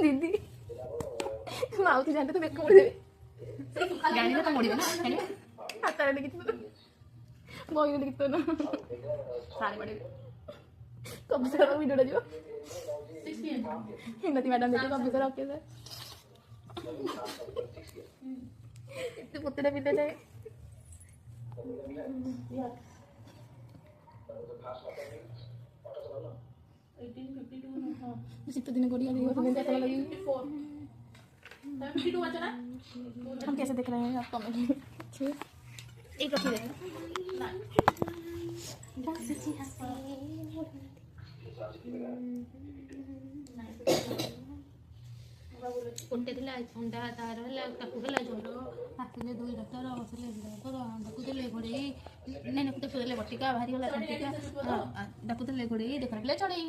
दीदी माउती जानते तो बेक मोड़ देबे गाड़ी तो मोड़िबे ना हेने हाथ रे लिखि तो बोई लिखि तो ना सारे बड़े कब से वीडियो जो 6 PM हिंदी मैडम देखो कब से ओके सर इतने पुत्रे पिते जाए सिर्फ दिन गोड़ी आने को दिन चला लगी 52 अच्छा ना हम कैसे देख रहे हैं आप कमेंट में एक रखी देखें उल्टे दिला अंडा तार ला ताकू गला जोरो हाथ में दुई डॉक्टर बसले तो डाकू देले घोड़ी ने ने कुते ले बटिका भारी गला बटिका डाकू देले घोड़ी देखा ले चढ़ई